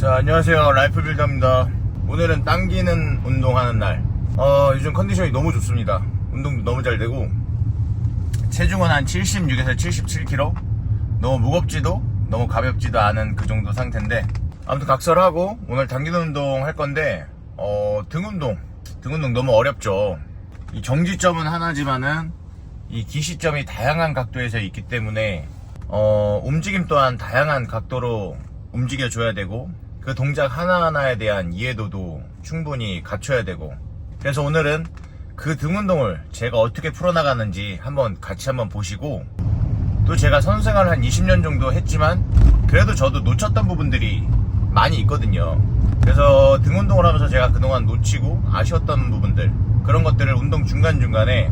자, 안녕하세요. 라이프빌더입니다. 오늘은 당기는 운동하는 날. 요즘 컨디션이 너무 좋습니다. 운동도 너무 잘 되고, 체중은 한 76에서 77kg. 너무 무겁지도 너무 가볍지도 않은 그 정도 상태인데, 아무튼 각설하고 오늘 당기는 운동 할 건데, 등 운동 너무 어렵죠. 이 정지점은 하나지만은 이 기시점이 다양한 각도에서 있기 때문에 움직임 또한 다양한 각도로 움직여줘야 되고, 그 동작 하나하나에 대한 이해도도 충분히 갖춰야 되고, 그래서 오늘은 그 등 운동을 제가 어떻게 풀어나가는지 같이 한번 보시고, 또 제가 선수생활을 한 20년 정도 했지만 그래도 저도 놓쳤던 부분들이 많이 있거든요. 그래서 등 운동을 하면서 제가 그동안 놓치고 아쉬웠던 부분들, 그런 것들을 운동 중간중간에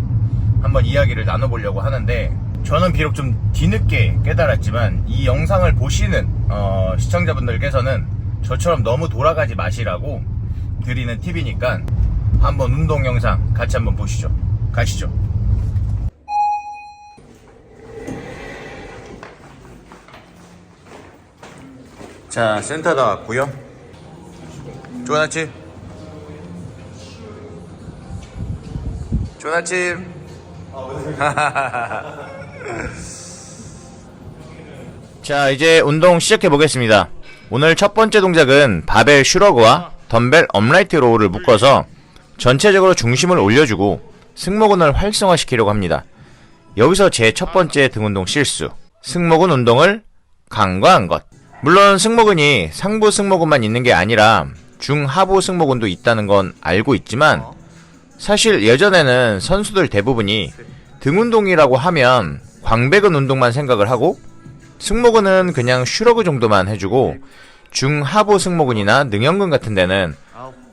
한번 이야기를 나눠보려고 하는데, 저는 비록 좀 뒤늦게 깨달았지만 이 영상을 보시는 시청자분들께서는 저처럼 너무 돌아가지 마시라고 드리는 팁이니까 한번 운동 영상 같이 한번 보시죠. 가시죠. 자, 센터 다 왔고요. 좋은 아침. 좋은 아침. 자, 이제 운동 시작해 보겠습니다. 오늘 첫 번째 동작은 바벨 슈러그와 덤벨 업라이트 로우를 묶어서 전체적으로 중심을 올려주고 승모근을 활성화시키려고 합니다. 여기서 제 첫 번째 등 운동 실수, 승모근 운동을 간과한 것. 물론 승모근이 상부 승모근만 있는 게 아니라 중하부 승모근도 있다는 건 알고 있지만, 사실 예전에는 선수들 대부분이 등 운동이라고 하면 광배근 운동만 생각을 하고, 승모근은 그냥 슈러그 정도만 해주고, 중하부 승모근이나 능형근 같은 데는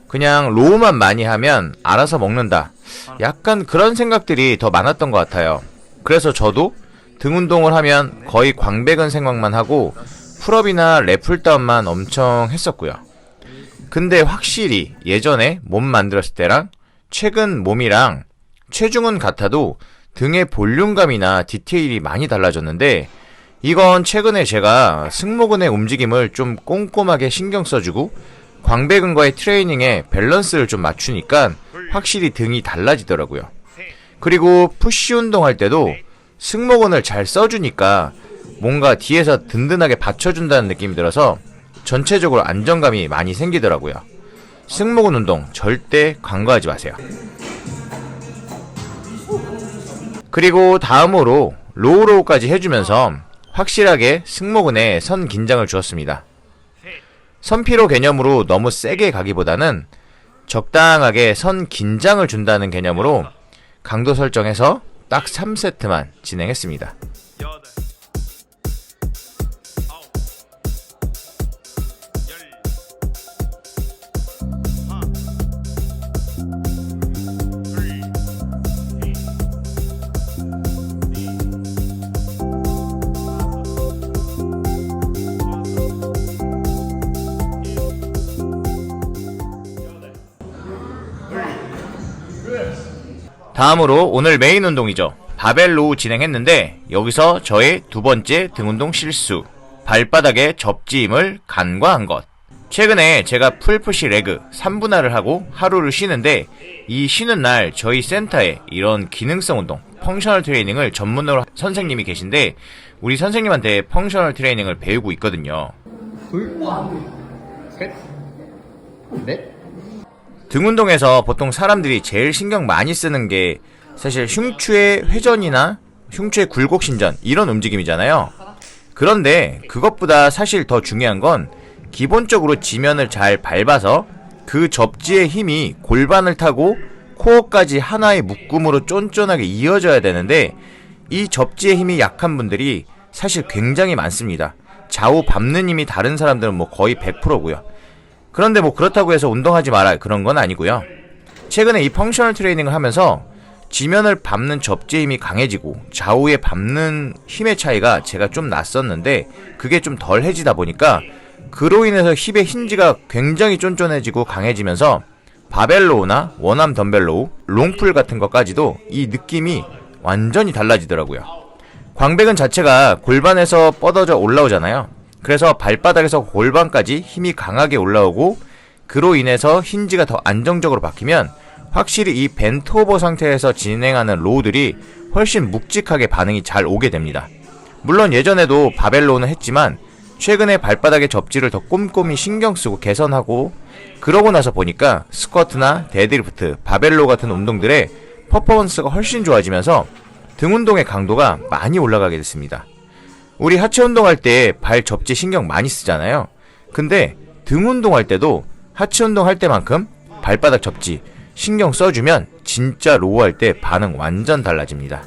그냥 로우만 많이 하면 알아서 먹는다, 약간 그런 생각들이 더 많았던 것 같아요. 그래서 저도 등 운동을 하면 거의 광배근 생각만 하고 풀업이나 랩풀다운만 엄청 했었고요. 근데 확실히 예전에 몸 만들었을 때랑 최근 몸이랑 체중은 같아도 등의 볼륨감이나 디테일이 많이 달라졌는데, 이건 최근에 제가 승모근의 움직임을 좀 꼼꼼하게 신경 써주고 광배근과의 트레이닝에 밸런스를 좀 맞추니까 확실히 등이 달라지더라고요. 그리고 푸시 운동할 때도 승모근을 잘 써주니까 뭔가 뒤에서 든든하게 받쳐준다는 느낌이 들어서 전체적으로 안정감이 많이 생기더라고요. 승모근 운동 절대 간과하지 마세요. 그리고 다음으로 로우로우까지 해주면서 확실하게 승모근에 선 긴장을 주었습니다. 선피로 개념으로 너무 세게 가기보다는 적당하게 선 긴장을 준다는 개념으로 강도 설정해서 딱 3세트만 진행했습니다. 다음으로 오늘 메인 운동이죠. 바벨 로우 진행했는데, 여기서 저의 두 번째 등 운동 실수, 발바닥에 접지 힘을 간과한 것. 최근에 제가 풀푸시 레그 3분할을 하고 하루를 쉬는데, 이 쉬는 날 저희 센터에 이런 기능성 운동, 펑셔널 트레이닝을 전문으로 선생님이 계신데, 우리 선생님한테 펑셔널 트레이닝을 배우고 있거든요. 둘, 셋, 넷. 등 운동에서 보통 사람들이 제일 신경 많이 쓰는 게 사실 흉추의 회전이나 흉추의 굴곡신전, 이런 움직임이잖아요. 그런데 그것보다 사실 더 중요한 건 기본적으로 지면을 잘 밟아서 그 접지의 힘이 골반을 타고 코어까지 하나의 묶음으로 쫀쫀하게 이어져야 되는데, 이 접지의 힘이 약한 분들이 사실 굉장히 많습니다. 좌우 밟는 힘이 다른 사람들은 거의 100%고요. 그런데 그렇다고 해서 운동하지 마라, 그런 건 아니고요. 최근에 이 펑셔널 트레이닝을 하면서 지면을 밟는 접지의 힘이 강해지고 좌우에 밟는 힘의 차이가 제가 좀 났었는데, 그게 좀 덜해지다 보니까 그로 인해서 힙의 힌지가 굉장히 쫀쫀해지고 강해지면서 바벨로우나 원암 덤벨로우, 롱풀 같은 것까지도 이 느낌이 완전히 달라지더라고요. 광배근 자체가 골반에서 뻗어져 올라오잖아요. 그래서 발바닥에서 골반까지 힘이 강하게 올라오고 그로 인해서 힌지가 더 안정적으로 박히면 확실히 이 벤트오버 상태에서 진행하는 로우들이 훨씬 묵직하게 반응이 잘 오게 됩니다. 물론 예전에도 바벨 로우는 했지만 최근에 발바닥의 접지를 더 꼼꼼히 신경쓰고 개선하고 그러고 나서 보니까 스쿼트나 데드리프트, 바벨 로우 같은 운동들의 퍼포먼스가 훨씬 좋아지면서 등 운동의 강도가 많이 올라가게 됐습니다. 우리 하체 운동할 때 발 접지 신경 많이 쓰잖아요. 근데 등 운동할 때도 하체 운동할 때만큼 발바닥 접지 신경 써주면 진짜 로우 할 때 반응 완전 달라집니다.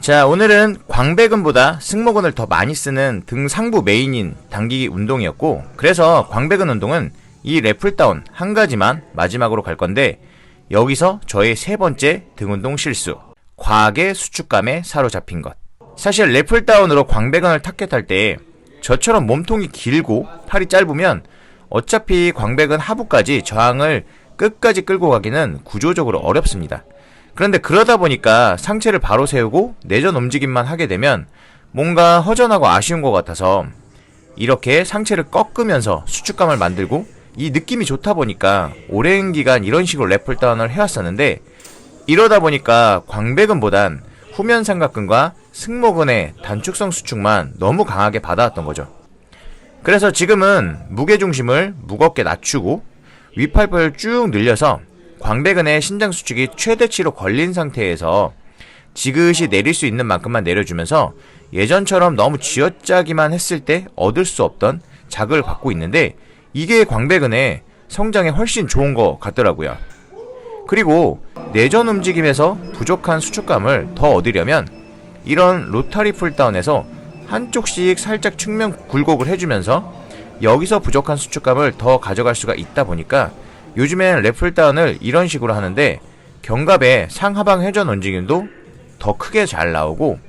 자, 오늘은 광배근보다 승모근을 더 많이 쓰는 등 상부 메인인 당기기 운동이었고, 그래서 광배근 운동은 이 랩풀다운 한 가지만 마지막으로 갈 건데, 여기서 저의 세 번째 등 운동 실수, 과하게 수축감에 사로잡힌 것. 사실 랩풀다운으로 광배근을 타겟할 때 저처럼 몸통이 길고 팔이 짧으면 어차피 광배근 하부까지 저항을 끝까지 끌고 가기는 구조적으로 어렵습니다. 그런데 그러다 보니까 상체를 바로 세우고 내전 움직임만 하게 되면 뭔가 허전하고 아쉬운 것 같아서 이렇게 상체를 꺾으면서 수축감을 만들고 이 느낌이 좋다 보니까 오랜 기간 이런 식으로 랩풀다운을 해왔었는데, 이러다 보니까 광배근보단 후면 삼각근과 승모근의 단축성 수축만 너무 강하게 받아왔던 거죠. 그래서 지금은 무게중심을 무겁게 낮추고 윗팔을 쭉 늘려서 광배근의 신장 수축이 최대치로 걸린 상태에서 지그시 내릴 수 있는 만큼만 내려주면서 예전처럼 너무 쥐어짜기만 했을 때 얻을 수 없던 자극을 받고 있는데, 이게 광배근의 성장에 훨씬 좋은 것 같더라고요. 그리고 내전 움직임에서 부족한 수축감을 더 얻으려면 이런 로타리 풀다운에서 한쪽씩 살짝 측면 굴곡을 해주면서 여기서 부족한 수축감을 더 가져갈 수가 있다 보니까 요즘엔 랩풀다운을 이런 식으로 하는데 견갑의 상하방 회전 움직임도 더 크게 잘 나오고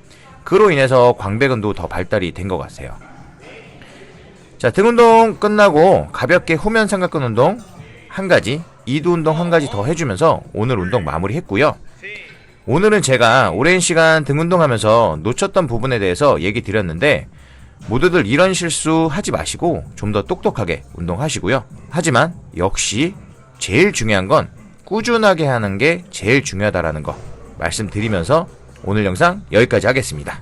그로 인해서 광배근도 더 발달이 된 것 같아요. 자, 등 운동 끝나고 가볍게 후면 삼각근 운동 한 가지, 이두 운동 한 가지 더 해주면서 오늘 운동 마무리했고요. 오늘은 제가 오랜 시간 등 운동하면서 놓쳤던 부분에 대해서 얘기 드렸는데 모두들 이런 실수 하지 마시고 좀 더 똑똑하게 운동하시고요. 하지만 역시 제일 중요한 건 꾸준하게 하는 게 제일 중요하다라는 거 말씀드리면서 오늘 영상 여기까지 하겠습니다.